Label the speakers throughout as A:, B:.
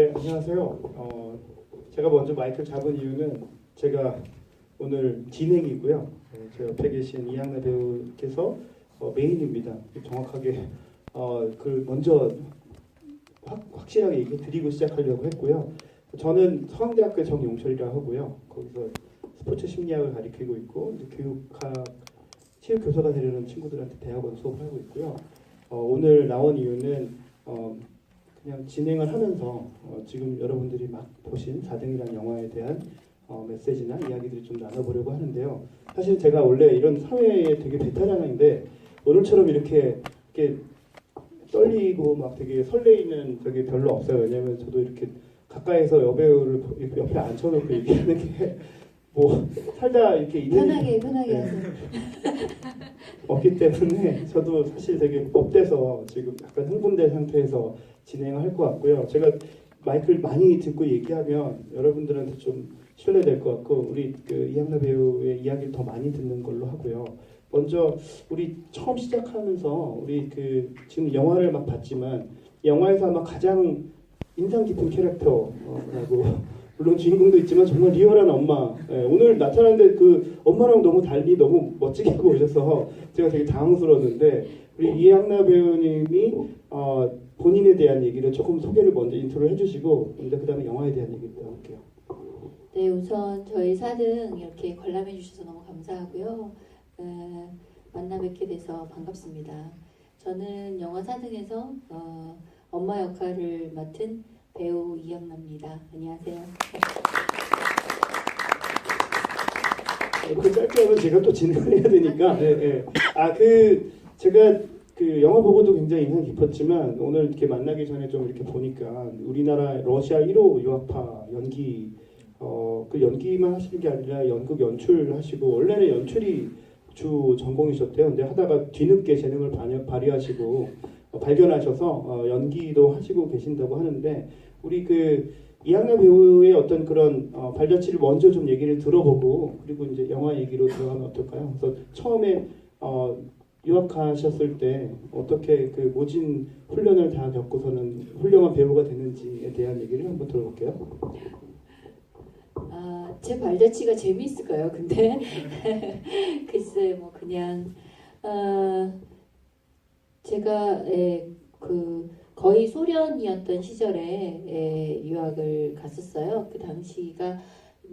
A: 네, 안녕하세요. 제가 먼저 마이크를 잡은 이유는 제가 오늘 진행이고요. 제 옆에 계신 이양래 배우께서 메인입니다. 정확하게 그 먼저 확실하게 얘기 드리고 시작하려고 했고요. 저는 서강대학교 정용철이라고 하고요. 거기서 스포츠 심리학을 가르치고 있고 교육학 체육 교사가 되려는 친구들한테 대학원 수업을 하고 있고요. 오늘 나온 이유는 그냥 진행을 하면서 지금 여러분들이 막 보신 4등이라는 영화에 대한 메시지나 이야기들을 좀 나눠보려고 하는데요. 사실 제가 원래 이런 사회에 되게 베테랑인데 오늘처럼 이렇게 떨리고 막 되게 설레이는 적이 별로 없어요. 왜냐면 저도 이렇게 가까이서 여배우를 이렇게 옆에 앉혀놓고 얘기하는 게 뭐 살다 이렇게
B: 편하게 하세요.
A: 없기 때문에 저도 사실 되게 업돼서 지금 약간 흥분된 상태에서 진행을 할 것 같고요. 제가 마이크를 많이 듣고 얘기하면 여러분들한테 좀 신뢰될 것 같고 우리 그 이양래 배우의 이야기를 더 많이 듣는 걸로 하고요. 먼저 우리 처음 시작하면서 우리 그 지금 영화를 막 봤지만 영화에서 아마 가장 인상 깊은 캐릭터라고 물론 주인공도 있지만 정말 리얼한 엄마. 오늘 나타났는데 그 엄마랑 너무 달리 너무 멋지게 하고 오셔서 제가 되게 당황스러웠는데 우리 이양래 배우님이 본인에 대한 얘기를 조금 소개를 먼저 인트로를 해주시고 그 다음에 영화에 대한 얘기를 나올게요.
B: 네, 우선 저희 4등 이렇게 관람해 주셔서 너무 감사하고요. 만나 뵙게 돼서 반갑습니다. 저는 영화 4등에서 엄마 역할을 맡은 배우 이양래입니다. 안녕하세요.
A: 이렇게 짧게 하면 제가 또 진행을 해야 되니까. 네. 제가 그 영화 보고도 굉장히 인상 깊었지만 오늘 이렇게 만나기 전에 좀 이렇게 보니까 우리나라 러시아 1호 유학파 연기 그 연기만 하시는 게 아니라 연극 연출하시고 원래는 연출이 주 전공이셨대요. 근데 하다가 뒤늦게 재능을 발휘하시고 발견하셔서 연기도 하시고 계신다고 하는데 우리 그 이양래 배우의 어떤 그런 발자취를 먼저 좀 얘기를 들어보고 그리고 이제 영화 얘기로 들어가면 어떨까요? 그래서 처음에 유학하셨을 때 어떻게 그 모진 훈련을 다 겪고서는 훌륭한 배우가 되는지에 대한 얘기를 한번 들어볼게요.
B: 제 발자취가 재미있을까요? 근데 글쎄 뭐 그냥 제가 그 거의 소련이었던 시절에 유학을 갔었어요. 그 당시가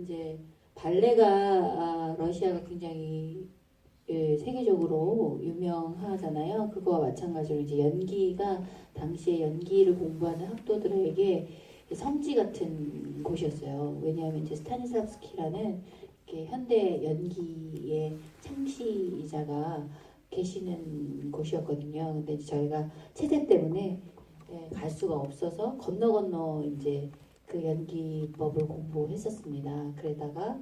B: 이제 발레가 러시아가 굉장히 세계적으로 유명하잖아요. 그거와 마찬가지로 이제 연기가 당시에 연기를 공부하는 학도들에게 성지 같은 곳이었어요. 왜냐하면 이제 스타니슬라브스키라는 이렇게 현대 연기의 창시자가 계시는 곳이었거든요. 근데 이제 저희가 체제 때문에 갈 수가 없어서 건너 이제 그 연기법을 공부했었습니다. 그러다가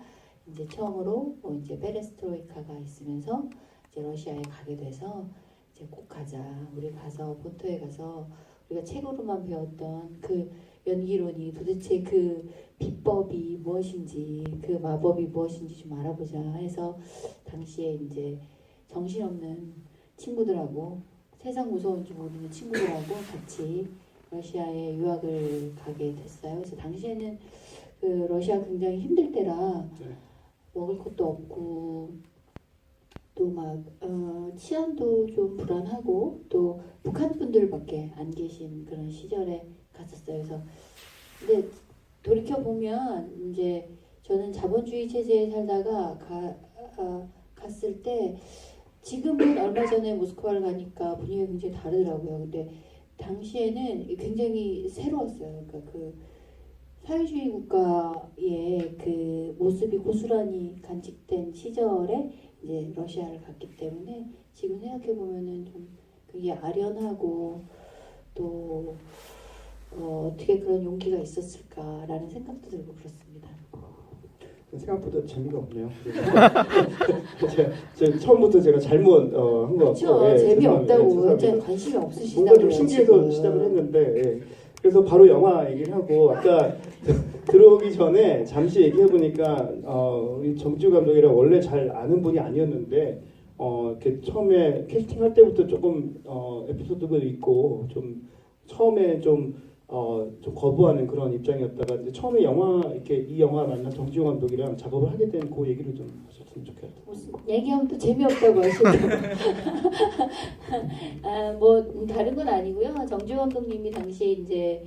B: 이제 처음으로 이제 페레스트로이카가 있으면서 이제 러시아에 가게 돼서 이제 꼭 가자. 우리 가서 본토에 가서 우리가 책으로만 배웠던 그 연기론이 도대체 그 비법이 무엇인지 그 마법이 무엇인지 좀 알아보자 해서 당시에 이제 정신없는 친구들하고 세상 무서운 줄 모르는 친구들하고 같이 러시아에 유학을 가게 됐어요. 그래서 당시에는 그 러시아 굉장히 힘들 때라 먹을 것도 없고 또 막 치안도 좀 불안하고 또 북한 분들밖에 안 계신 그런 시절에 갔었어요. 그래서 근데 돌이켜 보면 이제 저는 자본주의 체제에 살다가 갔을 때 지금은 얼마 전에 모스크바를 가니까 분위기가 굉장히 다르더라고요. 근데 당시에는 굉장히 새로웠어요. 그러니까 그 사회주의 국가의 그 모습이 고스란히 간직된 시절에 이제 러시아를 갔기 때문에 지금 생각해 보면은 좀 그게 아련하고 또 어떻게 그런 용기가 있었을까라는 생각도 들고 그렇습니다.
A: 생각보다 재미가 없네요. 제가 처음부터 제가 잘못 한 것 같고
B: 그렇죠. 재미없다고 완전 관심이 없으시다고요.
A: 뭔가 좀 신기해서 시작을 했는데 그래서 바로 영화 얘기를 하고 아까 들어오기 전에 잠시 얘기해 보니까 우리 정지우 감독이랑 원래 잘 아는 분이 아니었는데 이렇게 처음에 캐스팅할 때부터 조금 에피소드가 있고 좀 처음에 좀 좀 거부하는 그런 입장이었다가 이제 처음에 영화 이렇게 이 영화 만난 정지용 감독이랑 작업을 하게 된 그 얘기를 좀 하셨으면 좋겠어요.
B: 무슨 얘기하면 또 재미없다고 하시고 뭐 다른 건 아니고요. 정지용 감독님이 당시에 이제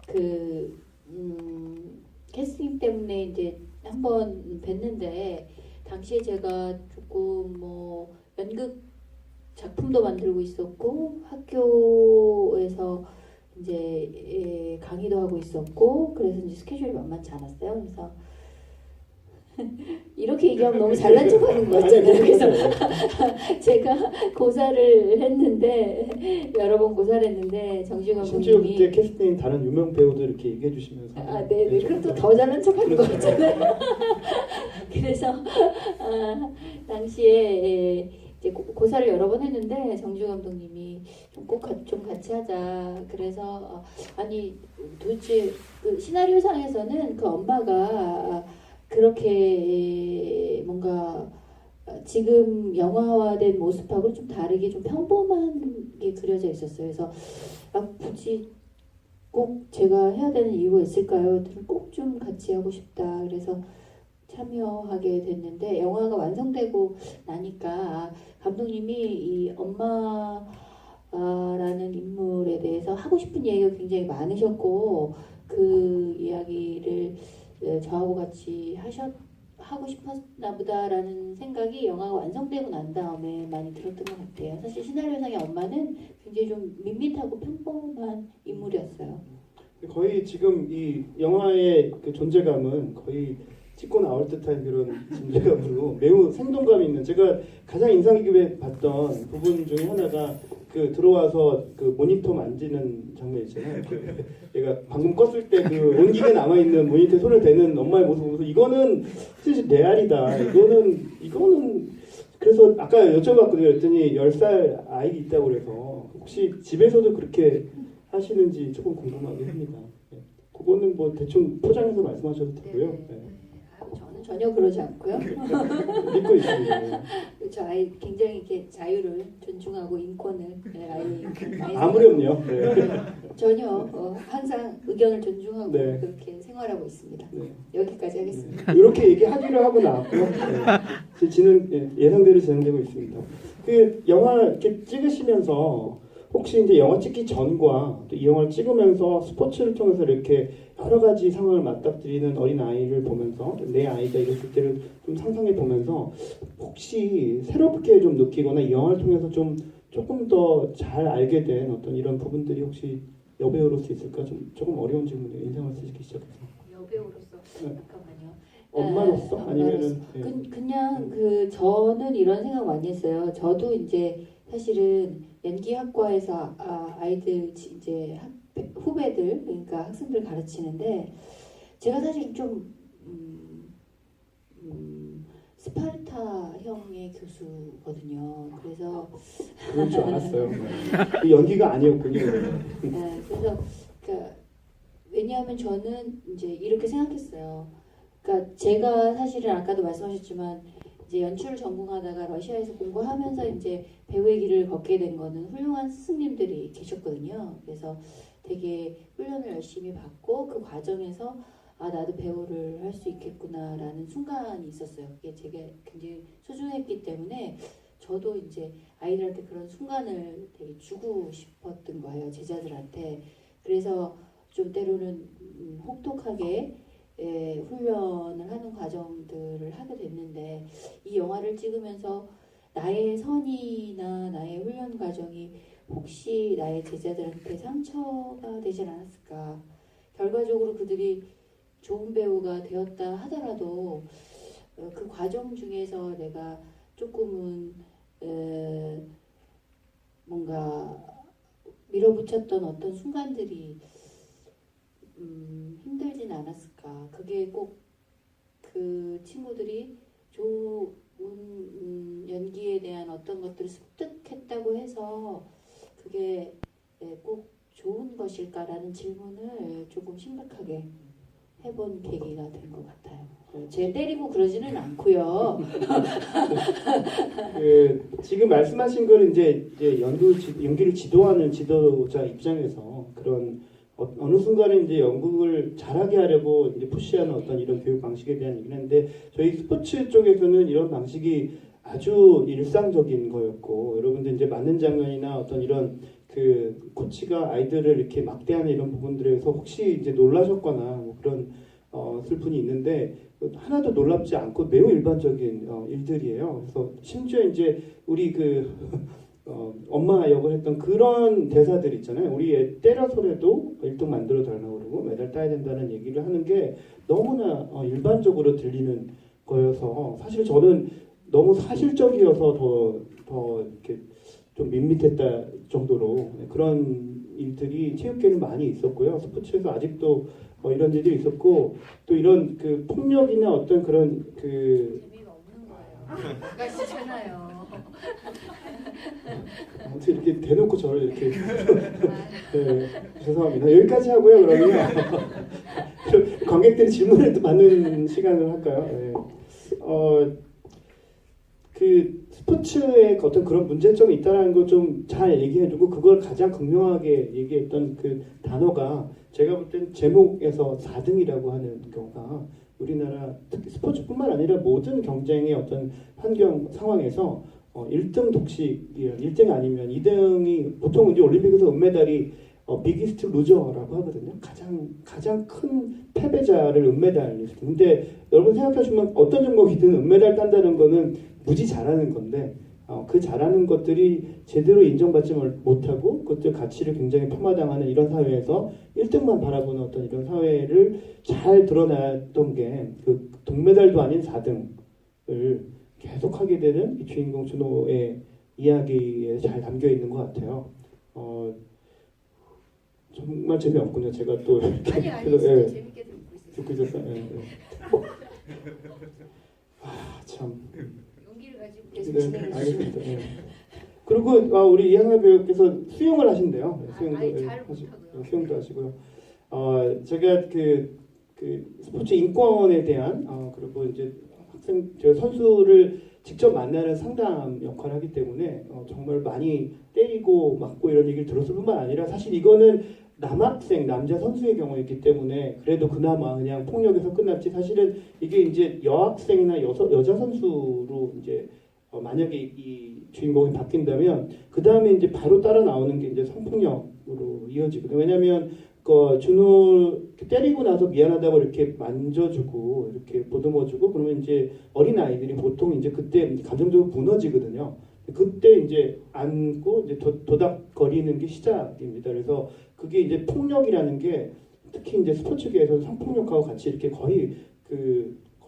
B: 그 캐스팅 때문에 이제 한번 뵀는데 당시에 제가 조금 뭐 연극 작품도 만들고 있었고 학교에서 이제 강의도 하고 있었고 그래서 이제 스케줄이 만만치 않았어요. 그래서 이렇게 얘기하면 너무 잘난 척하는 거 같잖아요. 그래서 제가 고사를 했는데 여러 번 고사를 했는데 정지용
A: 심지어 그때
B: 감독님이
A: 캐스팅 다른 유명 배우들 이렇게 얘기해 주시면서
B: 네네 그럼 또 더 잘난 척하는 거
A: 그렇죠.
B: 같잖아요. 그래서 당시에 이제 고사를 여러 번 했는데 정지용 감독님이 좀 같이 하자. 그래서 아니 도대체 그 시나리오상에서는 그 엄마가 그렇게 뭔가 지금 영화화된 모습하고 좀 다르게 좀 평범한 게 그려져 있었어요. 그래서 굳이 꼭 제가 해야 되는 이유가 있을까요? 꼭 좀 같이 하고 싶다. 그래서 참여하게 됐는데 영화가 완성되고 나니까 감독님이 이 엄마라는 인물에 대해서 하고 싶은 얘기가 굉장히 많으셨고 그 이야기를 저하고 같이 하고 싶었나 보다라는 생각이 영화가 완성되고 난 다음에 많이 들었던 것 같아요. 사실 시나리오상의 엄마는 굉장히 좀 밋밋하고 평범한 인물이었어요.
A: 거의 지금 이 영화의 그 존재감은 거의 찍고 나올 듯한 그런 존재감으로 매우 생동감 있는 제가 가장 인상 깊게 봤던 부분 중에 하나가 그 들어와서 그 모니터 만지는 장면 있잖아요. 얘가 방금 껐을 때 그 온기가 남아 있는 모니터에 손을 대는 엄마의 모습 보면서 이거는 진짜 레알이다. 이거는 그래서 아까 여쭤봤거든요. 그랬더니 10살 아이가 있다고 그래서 혹시 집에서도 그렇게 하시는지 조금 궁금하게 합니다. 네. 그거는 뭐 대충 포장해서 말씀하셔도 되고요. 네.
B: 저는 전혀 그러지 않고요.
A: 믿고 있습니다.
B: 저 아이 굉장히 이렇게 자유를 존중하고 인권을 아이
A: 아무렴요. 네.
B: 전혀 항상 의견을 존중하고
A: 네.
B: 그렇게 생활하고 있습니다.
A: 네.
B: 여기까지 하겠습니다.
A: 이렇게 얘기하기로 하고 나왔고요. 네. 예상대로 진행되고 있습니다. 그 영화 이렇게 찍으시면서 혹시 이제 영화 찍기 전과 또 이 영화를 찍으면서 스포츠를 통해서 이렇게 여러 가지 상황을 맞닥뜨리는 어린 아이를 보면서 내 아이가 이랬을 때를 좀 상상해 보면서 혹시 새롭게 좀 느끼거나 이 영화를 통해서 좀 조금 더 잘 알게 된 어떤 이런 부분들이 혹시 여배우로서 있을까? 좀 조금 어려운 질문이에요. 인상을 쓰기 시작해서.
B: 여배우로서
A: 네.
B: 잠깐만요.
A: 엄마로서 아니면은
B: 그냥 그 저는 이런 생각 많이 했어요. 저도 이제 사실은 연기학과에서 아이들 이제 후배들 그러니까 학생들 가르치는데 제가 사실 좀 스파르타형의 교수거든요. 그래서
A: 그럴 줄 알았어요. 그 연기가 아니었군요.
B: 네, 그래서 그러니까 왜냐하면 저는 이제 이렇게 생각했어요. 그러니까 제가 사실은 아까도 말씀하셨지만 이제 연출을 전공하다가 러시아에서 공부하면서 이제 배우의 길을 걷게 된 거는 훌륭한 스승님들이 계셨거든요. 그래서 되게 훈련을 열심히 받고 그 과정에서 나도 배우를 할 수 있겠구나라는 순간이 있었어요. 그게 제게 굉장히 소중했기 때문에 저도 이제 아이들한테 그런 순간을 되게 주고 싶었던 거예요. 제자들한테. 그래서 좀 때로는 혹독하게 훈련을 하는 과정들을 하게 됐는데 이 영화를 찍으면서 나의 선의나 나의 훈련 과정이 혹시 나의 제자들한테 상처가 되질 않았을까. 결과적으로 그들이 좋은 배우가 되었다 하더라도 그 과정 중에서 내가 조금은 뭔가 밀어붙였던 어떤 순간들이 힘들진 않았을까. 그게 꼭 그 친구들이 좋은 연기에 대한 어떤 것들을 습득했다고 해서 그게 꼭 좋은 것일까라는 질문을 조금 심각하게 해본 계기가 된 것 같아요. 제 때리고 그러지는 않고요.
A: 지금 말씀하신 거는 이제 연기를 지도하는 지도자 입장에서 그런 어느 순간에 이제 연극을 잘하게 하려고 이제 푸시하는 어떤 이런 교육 방식에 대한 얘기는 했는데 저희 스포츠 쪽에서는 이런 방식이 아주 일상적인 거였고 여러분들 이제 맞는 장면이나 어떤 이런 그 코치가 아이들을 이렇게 막대하는 이런 부분들에서 혹시 이제 놀라셨거나 뭐 그런 슬픔이 있는데 하나도 놀랍지 않고 매우 일반적인 일들이에요. 그래서 심지어 이제 우리 그 엄마 역을 했던 그런 대사들 있잖아요. 우리 애 때려서라도 1등 만들어 달라고 그러고 메달 따야 된다는 얘기를 하는 게 너무나 일반적으로 들리는 거여서 사실 저는 너무 사실적이어서 더 이렇게 좀 밋밋했다 정도로 그런 일들이 체육계는 많이 있었고요. 스포츠에서 아직도 이런 일들이 있었고 또 이런 그 폭력이나 어떤 그런 그
B: 재미가 없는 거예요. 아시잖아요.
A: 어떻게 이렇게 대놓고 저를 이렇게 네, 죄송합니다. 여기까지 하고요. 그러면 관객들이 질문을 받는 시간을 할까요? 네. 그 스포츠의 어떤 그런 문제점이 있다는 걸 좀 잘 얘기해주고 그걸 가장 극명하게 얘기했던 그 단어가 제가 볼 땐 제목에서 4등이라고 하는 경우가 우리나라 특히 스포츠뿐만 아니라 모든 경쟁의 어떤 환경 상황에서 1등 독식이에요. 1등 아니면 2등이 보통 이제 올림픽에서 은메달이 비기스트 루저라고 하거든요. 가장 큰 패배자를 은메달 리스트. 근데 여러분 생각하시면 어떤 종목이든 은메달 딴다는 거는 무지 잘하는 건데 그 잘하는 것들이 제대로 인정받지 못하고 그것들 가치를 굉장히 폄하당하는 이런 사회에서 1등만 바라보는 어떤 이런 사회를 잘 드러났던 게 그 동메달도 아닌 4등을 계속하게 되는 이 주인공 준호의 이야기에 잘 담겨 있는 것 같아요. 정말 재미없군요. 제가 또
B: 아니
A: 그래서, 예,
B: 재밌게
A: 듣고 있었어요. 예, 예. 참.
B: 용기를 가지고 계속
A: 네,
B: 진행해 주시면
A: 알겠습니다. 예. 그리고 우리 이하나 배우께서 수영을 하신대요. 수영도
B: 잘
A: 하시고,
B: 못하고요.
A: 수영도 하시고요. 제가 그 스포츠 인권에 대한 그리고 이제 저 선수를 직접 만나는 상담 역할을 하기 때문에 정말 많이 때리고 맞고 이런 얘기를 들었을 뿐만 아니라 사실 이거는 남학생 남자 선수의 경우였기 때문에 그래도 그나마 그냥 폭력에서 끝났지 사실은 이게 이제 여학생이나 여자 선수로 이제 만약에 이 주인공이 바뀐다면 그 다음에 이제 바로 따라 나오는 게 이제 성폭력으로 이어지거든요. 왜냐하면 준호 때리고 나서 미안하다고 이렇게 만져주고 이렇게 보듬어주고 그러면 이제 어린 아이들이 보통 이제 그때 감정적으로 무너지거든요. 그때 이제 안고 이제 도닥거리는 게 시작입니다. 그래서 그게 이제 폭력이라는 게 특히 이제 스포츠계에서 성폭력하고 같이 이렇게 거의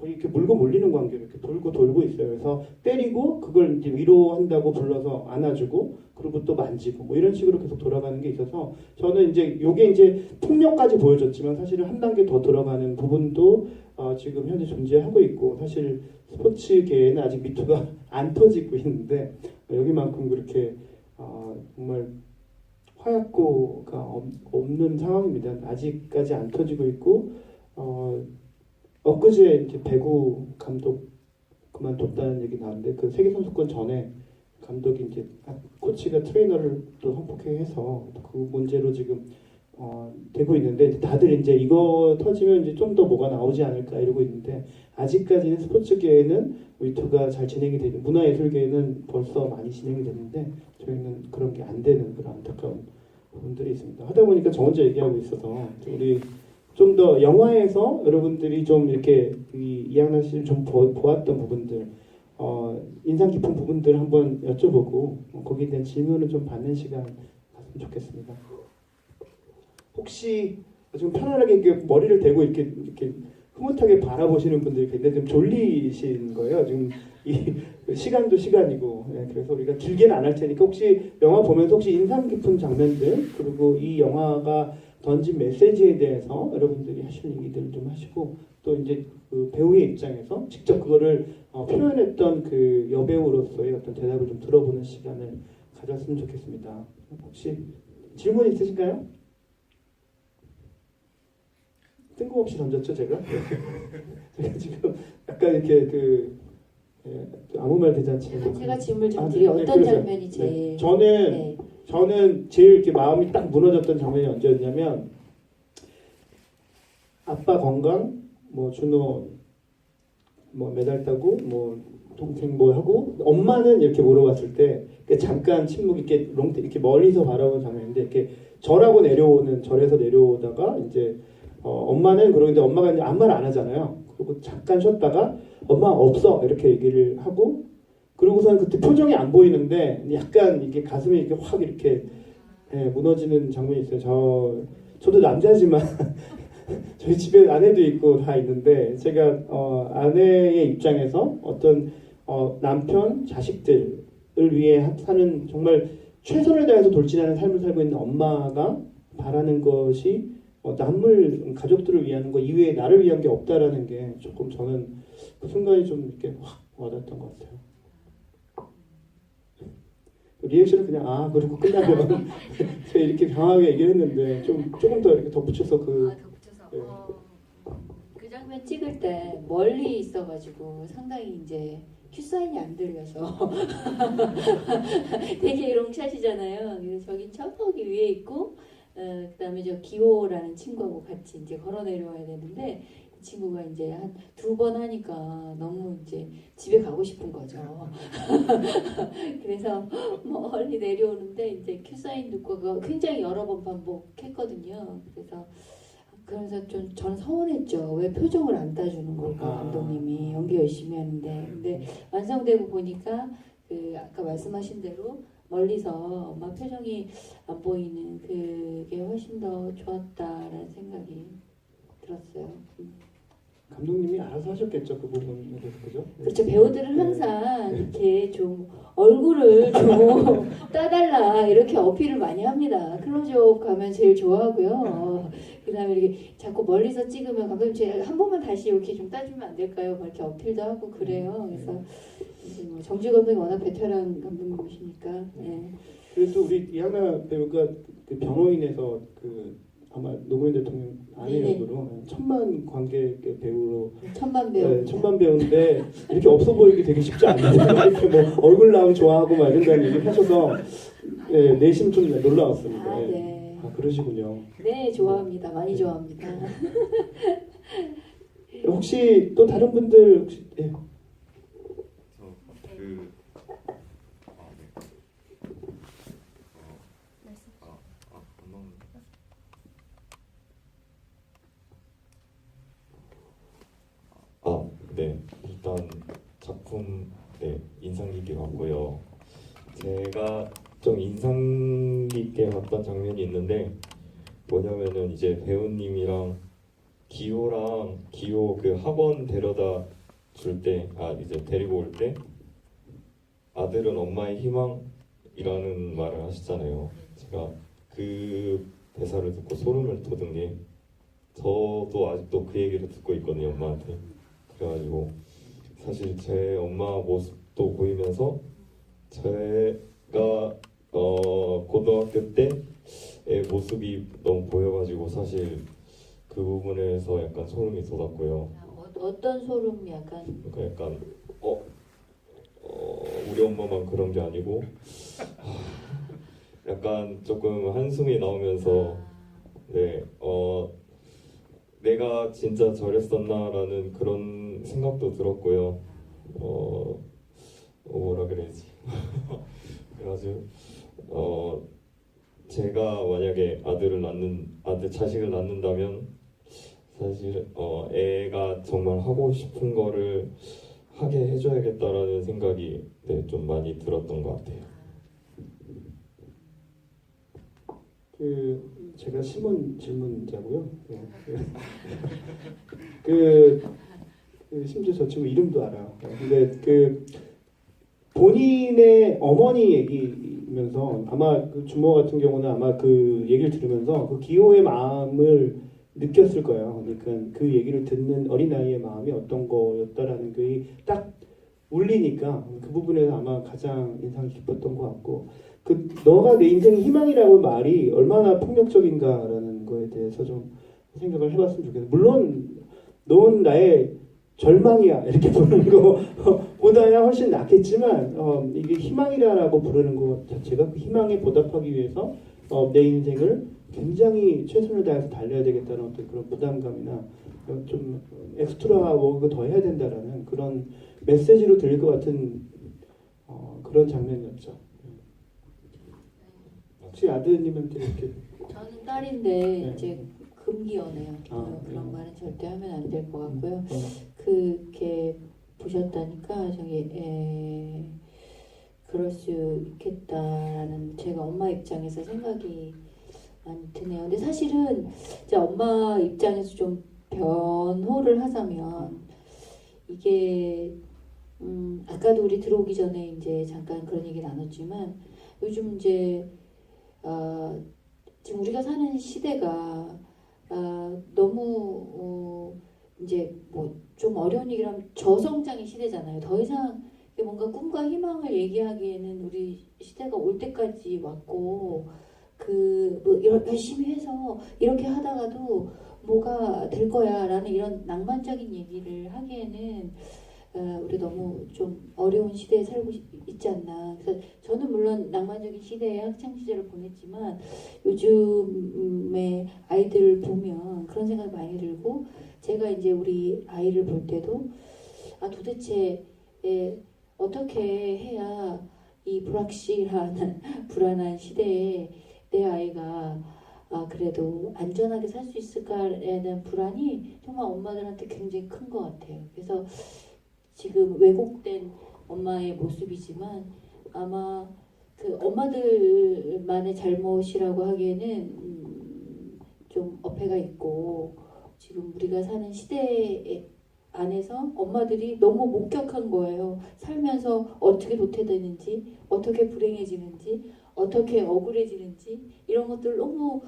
A: 이렇게 물고 몰리는 관계로 이렇게 돌고 있어요. 그래서 때리고 그걸 이제 위로한다고 불러서 안아주고 그리고 또 만지고 뭐 이런 식으로 계속 돌아가는 게 있어서 저는 이제 요게 이제 폭력까지 보여줬지만 사실은 한 단계 더 들어가는 부분도 지금 현재 존재하고 있고 사실 스포츠계에는 아직 미투가 안 터지고 있는데 여기만큼 그렇게 정말 화약고가 없는 상황입니다. 아직까지 안 터지고 있고 엊그제 이제 배구 감독 그만뒀다는 얘기 나왔는데 그 세계 선수권 전에 감독이 이제 코치가 트레이너를 또 성폭행해서 그 문제로 지금 되고 있는데 다들 이제 이거 터지면 이제 좀 더 뭐가 나오지 않을까 이러고 있는데 아직까지는 스포츠계에는 위투가 잘 진행이 되는 문화예술계에는 벌써 많이 진행이 됐는데 저희는 그런 게 안 되는 그런 안타까운 부분들이 있습니다. 하다 보니까 저 혼자 얘기하고 있어서 우리 좀 더 영화에서 여러분들이 좀 이렇게 이양락 씨를 좀 보았던 부분들 인상 깊은 부분들 한번 여쭤보고 거기에 대한 질문을 좀 받는 시간 갔으면 좋겠습니다. 혹시 좀 편안하게 이렇게 머리를 대고 이렇게 흐뭇하게 바라보시는 분들이 굉장히 좀 졸리신 거예요. 지금 이 시간도 시간이고 그래서 우리가 길게는 안 할 테니까 혹시 영화 보면서 혹시 인상 깊은 장면들 그리고 이 영화가 던진 메시지에 대해서 여러분들이 하실 얘기들을 좀 하시고 또 이제 그 배우의 입장에서 직접 그거를 표현했던 그 여배우로서의 어떤 대답을 좀 들어보는 시간을 가졌으면 좋겠습니다. 혹시 질문 있으신가요? 뜬금없이 던졌죠 제가? 제가 지금 약간 이렇게 아무 말 대잔치
B: 제가 질문을 좀 드려
A: 네,
B: 어떤
A: 그러세요.
B: 장면이 제일
A: 저는 제일 이렇게 마음이 딱 무너졌던 장면이 언제였냐면 아빠 건강, 뭐 준호 뭐 메달 따고 뭐 동생 뭐 하고 엄마는 이렇게 물어봤을 때 잠깐 침묵 있게 이렇게 멀리서 바라보는 장면인데 이렇게 절하고 내려오는 절에서 내려오다가 이제 엄마는 그러는데 엄마가 이제 아무 말 안 하잖아요. 그리고 잠깐 쉬었다가 엄마 없어 이렇게 얘기를 하고 그러고서는 그때 표정이 안 보이는데 약간 이게 가슴이 이렇게 확 이렇게 무너지는 장면이 있어요. 저도 남자지만 저희 집에 아내도 있고 다 있는데 제가 아내의 입장에서 어떤 남편, 자식들을 위해 사는 정말 최선을 다해서 돌진하는 삶을 살고 있는 엄마가 바라는 것이 남을 가족들을 위한 거 이외에 나를 위한 게 없다라는 게 조금 저는 그 순간이 좀 이렇게 확 와닿았던 것 같아요. 리액션은 그냥 그리고 끝나면 제가 이렇게 강하게 얘기를 했는데 조금 더 이렇게 덧붙여서
B: 덧붙여서
A: 네.
B: 그 장면 찍을 때 멀리 있어가지고 상당히 이제 큐사인이 안 들려서 되게 롱샷이잖아요. 그래서 저기 저기 위에 있고 그다음에 저 기호라는 친구하고 같이 이제 걸어 내려와야 되는데 이 친구가 이제 한 2번 하니까 너무 이제 집에 가고 싶은 거죠. 그래서 멀리 내려오는데 이제 큐사인 듣고 그거 굉장히 여러 번 반복했거든요. 그래서 좀 전 서운했죠. 왜 표정을 안 따주는 걸까 감독님이 연기 열심히 하는데 근데 완성되고 보니까 그 아까 말씀하신 대로 멀리서 엄마 표정이 안 보이는 그게 훨씬 더 좋았다라는 생각이 들었어요.
A: 감독님이 알아서 하셨겠죠 그 부분에 대해서 그죠?
B: 그렇죠. 배우들은 항상 이렇게 좀 얼굴을 좀 따달라 이렇게 어필을 많이 합니다. 클로즈업 가면 제일 좋아하고요. 그다음에 이렇게 자꾸 멀리서 찍으면 감독님 제가 한 번만 다시 이렇게 좀 따주면 안 될까요? 막 이렇게 어필도 하고 그래요. 그래서 이제 뭐 정주 감독이 워낙 베테랑 감독님이시니까. 네.
A: 그래도 우리 이하나 배우가 그 변호인에서 그 아마 노무현 대통령 아내 역으로 천만 관객 배우로
B: 천만 배우.
A: 네, 천만 배우인데 이렇게 없어 보이기 되게 쉽지 않아요. 이렇게 뭐 얼굴 나오면 좋아하고 막 이런다는 얘기를 하셔서 내심 좀 놀라웠습니다.
B: 네.
A: 그러시군요.
B: 네, 좋아합니다. 많이 좋아합니다.
A: 혹시 또 다른 분들 혹시
C: 네, 일단 작품 인상 깊게 봤고요. 제가 좀 인상 깊게 봤던 장면이 있는데 뭐냐면은 이제 배우님이랑 기호 그 학원 데려다 줄 때, 이제 데리고 올 때 아들은 엄마의 희망이라는 말을 하시잖아요. 제가 그 대사를 듣고 소름을 돋은 게 저도 아직도 그 얘기를 듣고 있거든요, 엄마한테. 그래가지고 사실 제 엄마 모습도 보이면서 제가 고등학교 때의 모습이 너무 보여가지고 사실 그 부분에서 약간 소름이 돋았고요.
B: 어떤 소름 약간?
C: 그러니까 약간 우리 엄마만 그런 게 아니고 약간 조금 한숨이 나오면서 내가 진짜 저랬었나라는 그런 생각도 들었고요. 뭐라 그래야지. 그래가지고 제가 만약에 자식을 낳는다면 사실 애가 정말 하고 싶은 거를 하게 해줘야겠다라는 생각이 좀 많이 들었던 것 같아요.
A: 제가 심은 질문자고요. 심지어 저 친구 이름도 알아요. 근데 본인의 어머니 얘기면서 아마 그 주모 같은 경우는 아마 그 얘기를 들으면서 그 기호의 마음을 느꼈을 거예요. 그러니까 그 얘기를 듣는 어린아이의 마음이 어떤 거였다라는 게 딱 울리니까 그 부분에서 아마 가장 인상 깊었던 것 같고 너가 내 인생 희망이라고 말이 얼마나 폭력적인가라는 거에 대해서 좀 생각을 해봤으면 좋겠어요. 물론 넌 나의 절망이야 이렇게 부르는 거보다야 훨씬 낫겠지만 이게 희망이라고 부르는 것 자체가 그 희망에 보답하기 위해서 내 인생을 굉장히 최선을 다해서 달려야 되겠다는 어떤 그런 부담감이나 좀 엑스트라 워크 더 해야 된다라는 그런 메시지로 들릴 것 같은 그런 장면이었죠. 혹시 아드님한테 이렇게
B: 저는 딸인데
A: 네.
B: 이제 금기어네요. 그런
A: 네.
B: 말은 절대 하면 안 될 것 같고요.
A: 어,
B: 그렇게 보셨다니까 그럴 수 있겠다라는 제가 엄마 입장에서 생각이 많이 드네요. 근데 사실은 이제 엄마 입장에서 좀 변호를 하자면 이게 아까도 우리 들어오기 전에 이제 잠깐 그런 얘기 나눴지만 요즘 이제 지금 우리가 사는 시대가 너무 이제 뭐 좀 어려운 얘기를 하면 저성장의 시대잖아요. 더 이상 이게 뭔가 꿈과 희망을 얘기하기에는 우리 시대가 올 때까지 왔고 뭐 열심히 해서 이렇게 하다가도 뭐가 될 거야라는 이런 낭만적인 얘기를 하기에는 우리 너무 좀 어려운 시대에 살고 있지 않나. 그래서 저는 물론 낭만적인 시대에 학창 시절을 보냈지만 요즘에 아이들을 보면 그런 생각이 많이 들고 제가 이제 우리 아이를 볼 때도 도대체 어떻게 해야 이 불확실한 불안한 시대에 내 아이가 그래도 안전하게 살 수 있을까에 대한 불안이 정말 엄마들한테 굉장히 큰 것 같아요. 그래서 지금 왜곡된 엄마의 모습이지만 아마 그 엄마들만의 잘못이라고 하기에는 좀 어폐가 있고 지금 우리가 사는 시대 안에서 엄마들이 너무 목격한 거예요. 살면서 어떻게 도태되는지, 어떻게 불행해지는지, 어떻게 억울해지는지 이런 것들 너무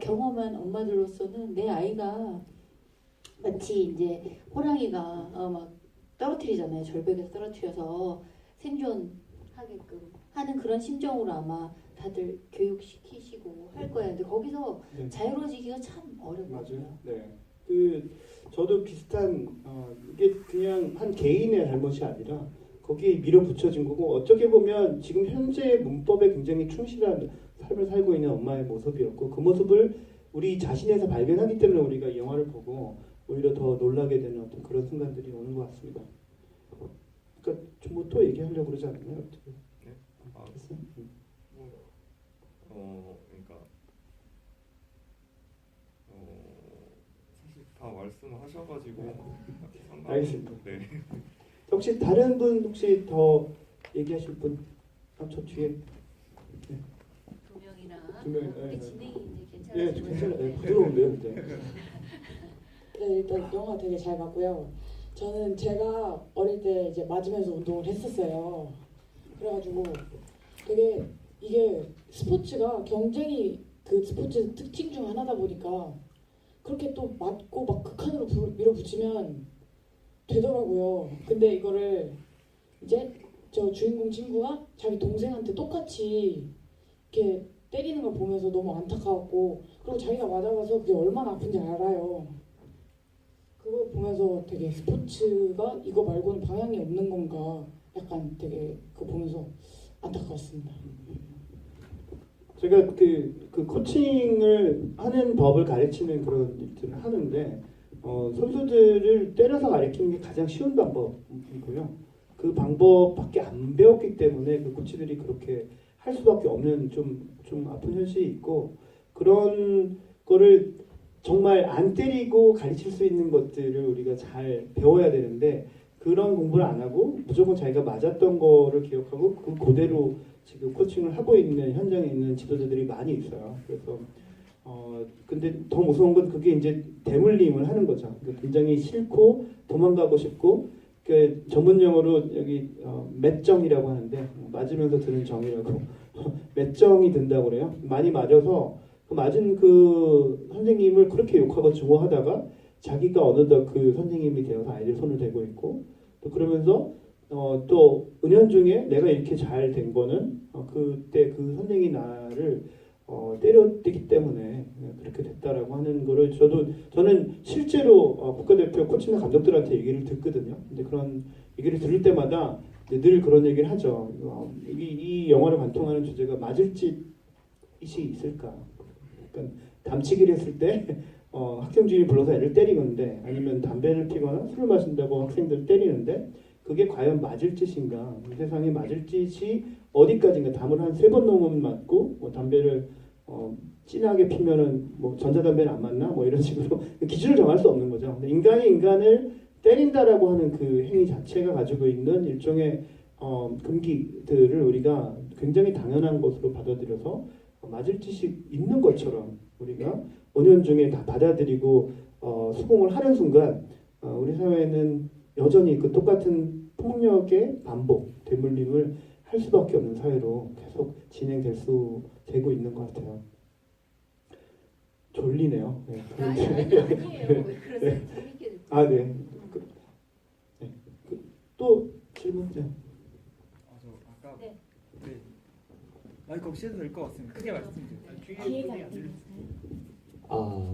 B: 경험한 엄마들로서는 내 아이가 마치 이제 호랑이가 막 떨어뜨리잖아요. 절벽에서 떨어뜨려서 생존하게끔 하는 그런 심정으로 아마 다들 교육시키시고 할 거예요. 근데 거기서
A: 네.
B: 자유로워지기가 참 어렵거든요.
A: 맞아요. 네. 저도 비슷한 이게 그냥 한 개인의 잘못이 아니라 거기에 밀어붙여진 거고 어떻게 보면 지금 현재 문법에 굉장히 충실한 삶을 살고 있는 엄마의 모습이었고 그 모습을 우리 자신에서 발견하기 때문에 우리가 이 영화를 보고 오히려 더 놀라게 되는 어떤 그런 순간들이 오는 것 같습니다. 그러니까 뭐 또 얘기하려고 그러지 않나요? 어떻게?
C: 네?
A: 됐어요?
C: 그러니까 사실 다 말씀하셔가지고
A: 알겠습니다.
C: 네.
A: 혹시 다른 분 혹시 더 얘기하실 분? 저 뒤에.
B: 두 명이나
A: 두 명,
B: 우리
A: 네.
B: 진행이 이제
A: 예,
B: 괜찮으시면
A: 괜찮아요. 네, 부드러운데요, 네.
D: 네, 일단 영화 되게 잘 봤고요. 저는 제가 어릴 때 이제 맞으면서 운동을 했었어요. 그래가지고 되게 이게 스포츠가 경쟁이 그 스포츠 특징 중 하나다 보니까 그렇게 또 맞고 막 극한으로 밀어붙이면 되더라고요. 근데 이거를 이제 저 주인공 친구가 자기 동생한테 똑같이 이렇게 때리는 걸 보면서 너무 안타까웠고 그리고 자기가 맞아봐서 그게 얼마나 아픈지 알아요. 그거 보면서 되게 스포츠가 이거 말고는 방향이 없는 건가 약간 되게 그거 보면서 안타까웠습니다.
A: 제가 그 코칭을 하는 법을 가르치는 그런 일들을 하는데 선수들을 때려서 가르치는 게 가장 쉬운 방법이고요. 그 방법밖에 안 배웠기 때문에 그 코치들이 그렇게 할 수밖에 없는 좀 아픈 현실이 있고 그런 거를 정말 안 때리고 가르칠 수 있는 것들을 우리가 잘 배워야 되는데 그런 공부를 안 하고 무조건 자기가 맞았던 거를 기억하고 그대로 지금 코칭을 하고 있는 현장에 있는 지도자들이 많이 있어요. 그래서 근데 더 무서운 건 그게 이제 대물림을 하는 거죠. 그러니까 굉장히 싫고 도망가고 싶고 그 전문 용어로 여기 맷정이라고 하는데 맞으면서 드는 정이라고 맷정이 든다고 그래요. 많이 맞아서 그 맞은 그 선생님을 그렇게 욕하고 증오하다가 자기가 어느덧 그 선생님이 되어서 아이들 손을 대고 있고 또 그러면서 또 은연중에 내가 이렇게 잘 된 거는 그때 그 선생이 나를 때렸기 때문에 그렇게 됐다라고 하는 거를 저는 실제로 국가대표 코치나 감독들한테 얘기를 듣거든요. 근데 그런 얘기를 들을 때마다 늘 그런 얘기를 하죠. 이 영화를 관통하는 주제가 맞을 짓이 있을까? 그러니까 담치기를 했을 때 학생 주임이 불러서 애를 때리는데 아니면 담배를 피거나 술을 마신다고 학생들 때리는데 그게 과연 맞을 짓인가? 이 세상에 맞을 짓이 어디까지인가? 담을 한 3번 넘으면 맞고 뭐 담배를 진하게 피면은 뭐 전자담배는 안 맞나? 뭐 이런 식으로 기준을 정할 수 없는 거죠. 근데 인간이 인간을 때린다라고 하는 그 행위 자체가 가지고 있는 일종의 금기들을 우리가 굉장히 당연한 것으로 받아들여서 맞을 짓이 있는 것처럼 우리가 은연중에 다 받아들이고 수긍을 하는 순간 우리 사회는 여전히 그 똑같은 폭력의 반복, 되물림을 할 수밖에 없는 사회로 계속 되고 있는 것 같아요. 졸리네요. 네.
B: 아니에요. 왜 그러세요? 재밌게 듣고.
A: 아, 네. 또 질문? 네.
E: 저 아까
B: 네.
E: 마이크 없이 해도 될 것 같습니다. 크게 말씀드릴게요.
B: 기회가 있어요.